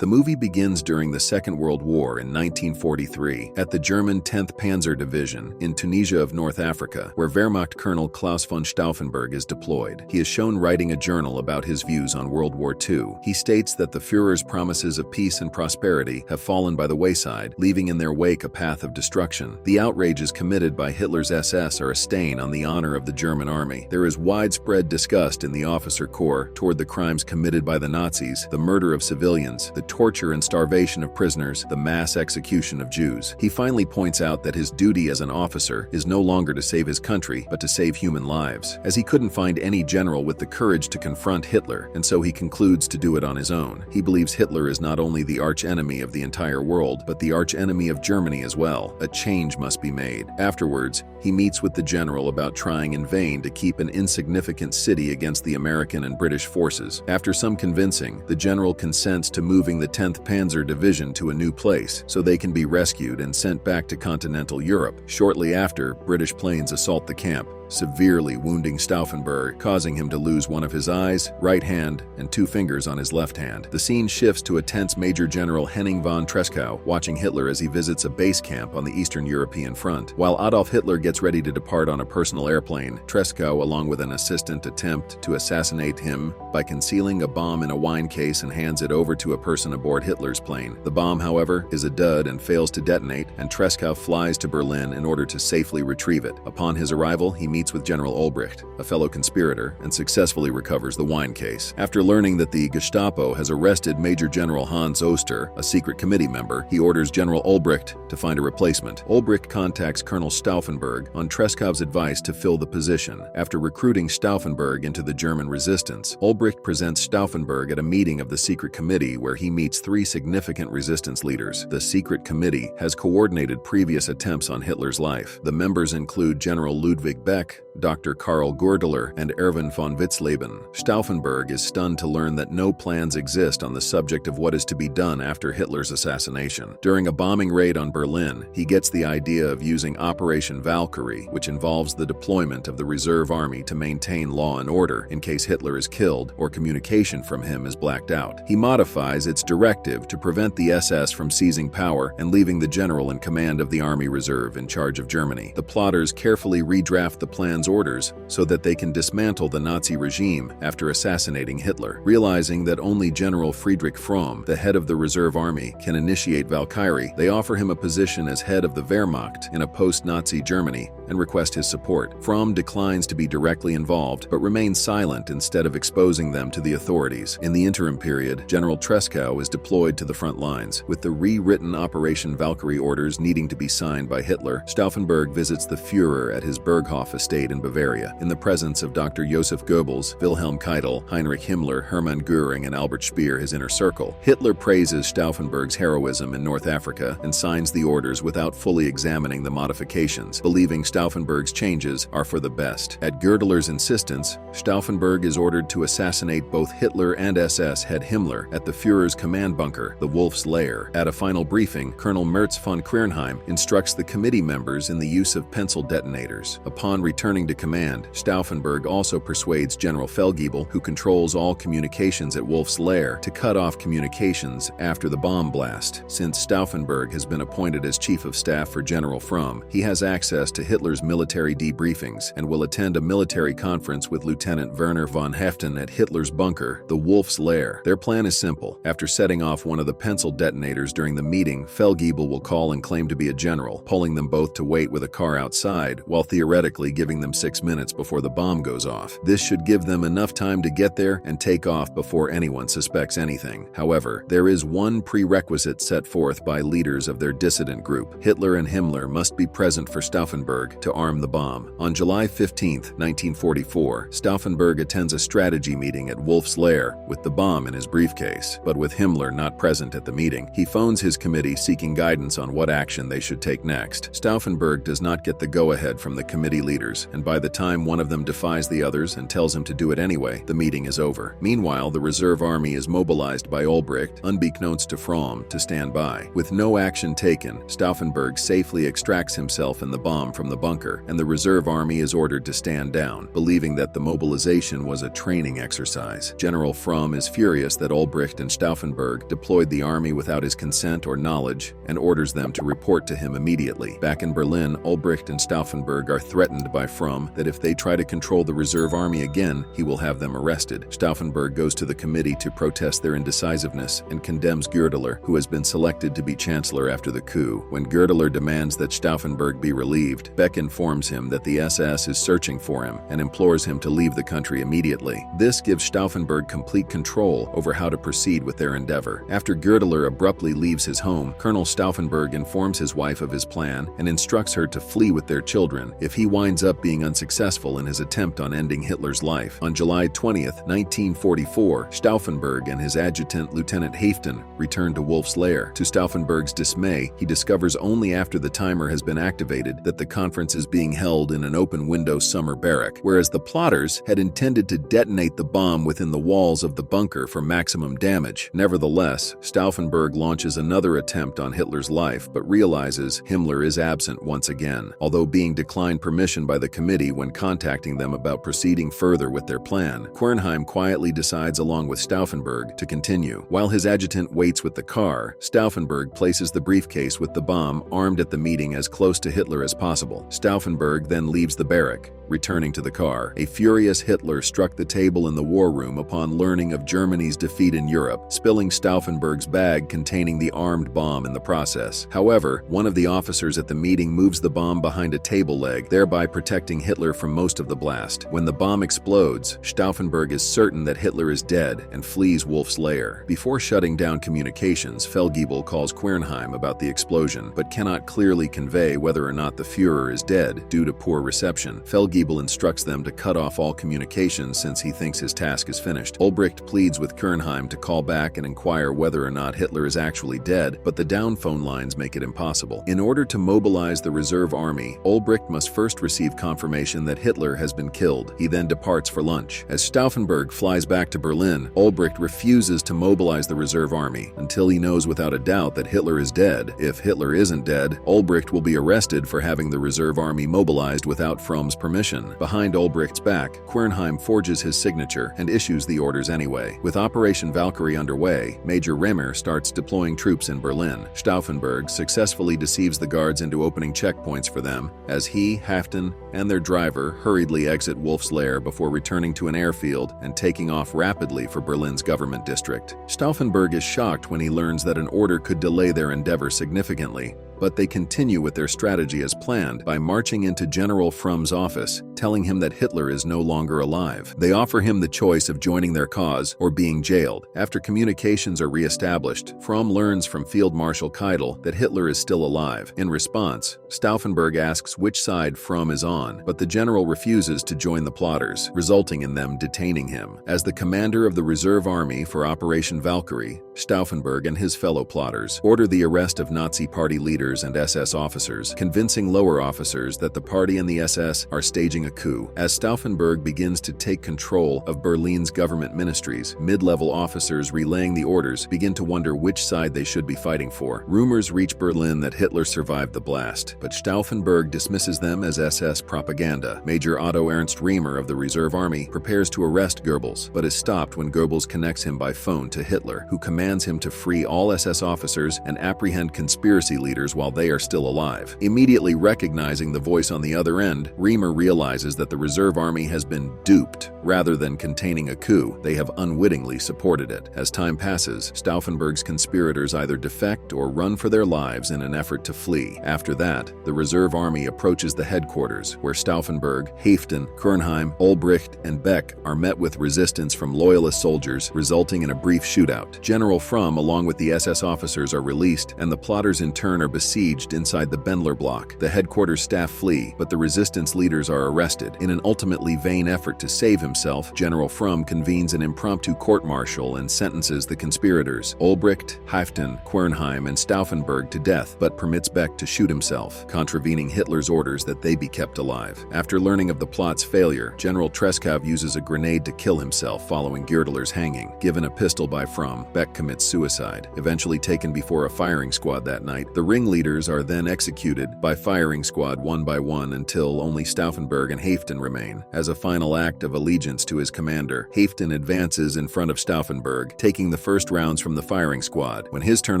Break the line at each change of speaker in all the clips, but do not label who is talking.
The movie begins during the Second World War in 1943 at the German 10th Panzer Division in Tunisia of North Africa, where Wehrmacht Colonel Klaus von Stauffenberg is deployed. He is shown writing a journal about his views on World War II. He states that the Führer's promises of peace and prosperity have fallen by the wayside, leaving in their wake a path of destruction. The outrages committed by Hitler's SS are a stain on the honor of the German army. There is widespread disgust in the officer corps toward the crimes committed by the Nazis, the murder of civilians, the torture and starvation of prisoners, the mass execution of Jews. He finally points out that his duty as an officer is no longer to save his country, but to save human lives, as he couldn't find any general with the courage to confront Hitler, and so he concludes to do it on his own. He believes Hitler is not only the arch-enemy of the entire world, but the arch-enemy of Germany as well. A change must be made. Afterwards, he meets with the general about trying in vain to keep an insignificant city against the American and British forces. After some convincing, the general consents to moving the 10th Panzer Division to a new place so they can be rescued and sent back to continental Europe. Shortly after, British planes assault the camp, severely wounding Stauffenberg, causing him to lose one of his eyes, right hand, and 2 fingers on his left hand. The scene shifts to a tense Major General Henning von Tresckow watching Hitler as he visits a base camp on the Eastern European front. While Adolf Hitler gets ready to depart on a personal airplane, Tresckow, along with an assistant, attempt to assassinate him by concealing a bomb in a wine case and hands it over to a person aboard Hitler's plane. The bomb, however, is a dud and fails to detonate, and Tresckow flies to Berlin in order to safely retrieve it. Upon his arrival, he meets with General Olbricht, a fellow conspirator, and successfully recovers the wine case. After learning that the Gestapo has arrested Major General Hans Oster, a secret committee member, he orders General Olbricht to find a replacement. Olbricht contacts Colonel Stauffenberg on Tresckow's advice to fill the position. After recruiting Stauffenberg into the German resistance, Olbricht presents Stauffenberg at a meeting of the secret committee where he meets 3 significant resistance leaders. The secret committee has coordinated previous attempts on Hitler's life. The members include General Ludwig Beck, Dr. Karl Gurdeler, and Erwin von Witzleben. Stauffenberg is stunned to learn that no plans exist on the subject of what is to be done after Hitler's assassination. During a bombing raid on Berlin, he gets the idea of using Operation Valkyrie, which involves the deployment of the reserve army to maintain law and order in case Hitler is killed or communication from him is blacked out. He modifies its directive to prevent the SS from seizing power and leaving the general in command of the Army Reserve in charge of Germany. The plotters carefully redraft the plan's orders so that they can dismantle the Nazi regime after assassinating Hitler. Realizing that only General Friedrich Fromm, the head of the reserve army, can initiate Valkyrie, they offer him a position as head of the Wehrmacht in a post-Nazi Germany and request his support. Fromm declines to be directly involved, but remains silent instead of exposing them to the authorities. In the interim period, General Tresckow is deployed to the front lines. With the rewritten Operation Valkyrie orders needing to be signed by Hitler, Stauffenberg visits the Führer at his Berghof estate in Bavaria, in the presence of Dr. Joseph Goebbels, Wilhelm Keitel, Heinrich Himmler, Hermann Göring, and Albert Speer, his inner circle. Hitler praises Stauffenberg's heroism in North Africa and signs the orders without fully examining the modifications, believing Stauffenberg's changes are for the best. At Gürdeler's insistence, Stauffenberg is ordered to assassinate both Hitler and SS head Himmler at the Führer's command bunker, the Wolf's Lair. At a final briefing, Colonel Merz von Quernheim instructs the committee members in the use of pencil detonators. Upon returning to command, Stauffenberg also persuades General Feldgiebel, who controls all communications at Wolf's Lair, to cut off communications after the bomb blast. Since Stauffenberg has been appointed as Chief of Staff for General Fromm, he has access to Hitler's military debriefings and will attend a military conference with Lieutenant Werner von Heften at Hitler's bunker, the Wolf's Lair. Their plan is simple. After setting off one of the pencil detonators during the meeting, Feldgiebel will call and claim to be a general, pulling them both to wait with a car outside, while theoretically giving them 6 minutes before the bomb goes off. This should give them enough time to get there and take off before anyone suspects anything. However, there is one prerequisite set forth by leaders of their dissident group. Hitler and Himmler must be present for Stauffenberg to arm the bomb. On July 15, 1944, Stauffenberg attends a strategy meeting at Wolf's Lair with the bomb in his briefcase. But with Himmler not present at the meeting, he phones his committee seeking guidance on what action they should take next. Stauffenberg does not get the go-ahead from the committee leaders, and by the time one of them defies the others and tells him to do it anyway, the meeting is over. Meanwhile, the reserve army is mobilized by Olbricht, unbeknownst to Fromm, to stand by. With no action taken, Stauffenberg safely extracts himself and the bomb from the bunker, and the reserve army is ordered to stand down, believing that the mobilization was a training exercise. General Fromm is furious that Ulbricht and Stauffenberg deployed the army without his consent or knowledge and orders them to report to him immediately. Back in Berlin, Ulbricht and Stauffenberg are threatened by Fromm that if they try to control the reserve army again, he will have them arrested. Stauffenberg goes to the committee to protest their indecisiveness and condemns Goerdeler, who has been selected to be chancellor after the coup. When Goerdeler demands that Stauffenberg be relieved, Beck informs him that the SS is searching for him and implores him to leave the country immediately. This gives Stauffenberg complete control over how to proceed with their endeavor. After Goerdeler abruptly leaves his home, Colonel Stauffenberg informs his wife of his plan and instructs her to flee with their children if he winds up being unsuccessful in his attempt on ending Hitler's life. On July 20th, 1944, Stauffenberg and his adjutant Lieutenant Haften return to Wolf's Lair. To Stauffenberg's dismay, he discovers only after the timer has been activated that the conference is being held in an open-window summer barrack, whereas the plotters had intended to detonate the bomb within the walls of the bunker for maximum damage. Nevertheless, Stauffenberg launches another attempt on Hitler's life, but realizes Himmler is absent once again, although being declined permission by the committee when contacting them about proceeding further with their plan. Quernheim quietly decides along with Stauffenberg to continue. While his adjutant waits with the car, Stauffenberg places the briefcase with the bomb armed at the meeting as close to Hitler as possible. Stauffenberg then leaves the barrack, returning to the car. A furious Hitler struck the table in the war room upon learning of Germany's defeat in Europe, spilling Stauffenberg's bag containing the armed bomb in the process. However, one of the officers at the meeting moves the bomb behind a table leg, thereby protecting Hitler from most of the blast. When the bomb explodes, Stauffenberg is certain that Hitler is dead and flees Wolf's Lair. Before shutting down communications, Feldgiebel calls Quernheim about the explosion, but cannot clearly convey whether or not the Führer is dead due to poor reception. Feldgiebel instructs them to cut off all communications since he thinks his task is finished. Ulbricht pleads with Quernheim to call back and inquire whether or not Hitler is actually dead, but the down phone lines make it impossible. In order to mobilize the reserve army, Ulbricht must first receive confirmation that Hitler has been killed. He then departs for lunch. As Stauffenberg flies back to Berlin, Ulbricht refuses to mobilize the reserve army until he knows without a doubt that Hitler is dead. If Hitler isn't dead, Ulbricht will be arrested for having the reserve army mobilized without Fromm's permission. Behind Ulbricht's back, Quernheim forges his signature and issues the orders anyway. With Operation Valkyrie underway, Major Remer starts deploying troops in Berlin. Stauffenberg successfully deceives the guards into opening checkpoints for them as he, Haften, and their driver hurriedly exit Wolf's Lair before returning to an airfield and taking off rapidly for Berlin's government district. Stauffenberg is shocked when he learns that an order could delay their endeavor significantly, but they continue with their strategy as planned by marching into General Fromm's office, telling him that Hitler is no longer alive. They offer him the choice of joining their cause or being jailed. After communications are re-established, Fromm learns from Field Marshal Keitel that Hitler is still alive. In response, Stauffenberg asks which side Fromm is on, but the general refuses to join the plotters, resulting in them detaining him. As the commander of the reserve army for Operation Valkyrie, Stauffenberg and his fellow plotters order the arrest of Nazi party leaders and SS officers, convincing lower officers that the party and the SS are staging a coup. As Stauffenberg begins to take control of Berlin's government ministries, mid-level officers relaying the orders begin to wonder which side they should be fighting for. Rumors reach Berlin that Hitler survived the blast, but Stauffenberg dismisses them as SS propaganda. Major Otto Ernst Remer of the Reserve Army prepares to arrest Goebbels, but is stopped when Goebbels connects him by phone to Hitler, who commands him to free all SS officers and apprehend conspiracy leaders while they are still alive. Immediately recognizing the voice on the other end, Remer realizes that the reserve army has been duped. Rather than containing a coup, they have unwittingly supported it. As time passes, Stauffenberg's conspirators either defect or run for their lives in an effort to flee. After that, the reserve army approaches the headquarters, where Stauffenberg, Haften, Quernheim, Ulbricht, and Beck are met with resistance from loyalist soldiers, resulting in a brief shootout. General Fromm, along with the SS officers, are released, and the plotters in turn are besieged inside the Bendler block. The headquarters staff flee, but the resistance leaders are arrested. In an ultimately vain effort to save himself, General Fromm convenes an impromptu court-martial and sentences the conspirators, Ulbricht, Haften, Quernheim, and Stauffenberg, to death, but permits Beck to shoot himself, contravening Hitler's orders that they be kept alive. After learning of the plot's failure, General Treschow uses a grenade to kill himself following Goerdeler's hanging. Given a pistol by Fromm, Beck commits suicide. Eventually taken before a firing squad that night, the ringleader leaders are then executed by firing squad one by one until only Stauffenberg and Halfdan remain. As a final act of allegiance to his commander, Halfdan advances in front of Stauffenberg, taking the first rounds from the firing squad. When his turn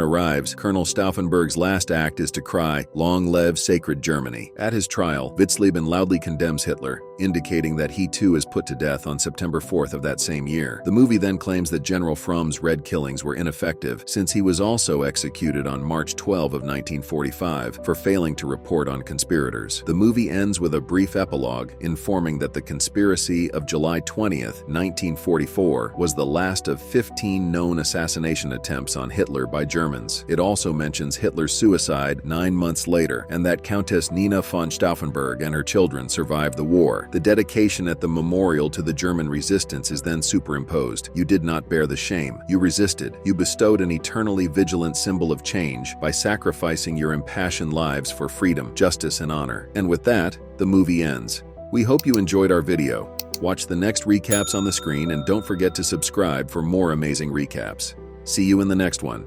arrives, Colonel Stauffenberg's last act is to cry, "Long live sacred Germany." At his trial, Witzleben loudly condemns Hitler, indicating that he too is put to death on September 4th of that same year. The movie then claims that General Fromm's Red killings were ineffective, since he was also executed on March 12 of 1945 for failing to report on conspirators. The movie ends with a brief epilogue informing that the conspiracy of July 20th, 1944 was the last of 15 known assassination attempts on Hitler by Germans. It also mentions Hitler's suicide 9 months later, and that Countess Nina von Stauffenberg and her children survived the war. The dedication at the memorial to the German resistance is then superimposed. "You did not bear the shame. You resisted. You bestowed an eternally vigilant symbol of change by sacrificing your impassioned lives for freedom, justice, and honor." And with that, the movie ends. We hope you enjoyed our video. Watch the next recaps on the screen and don't forget to subscribe for more amazing recaps. See you in the next one.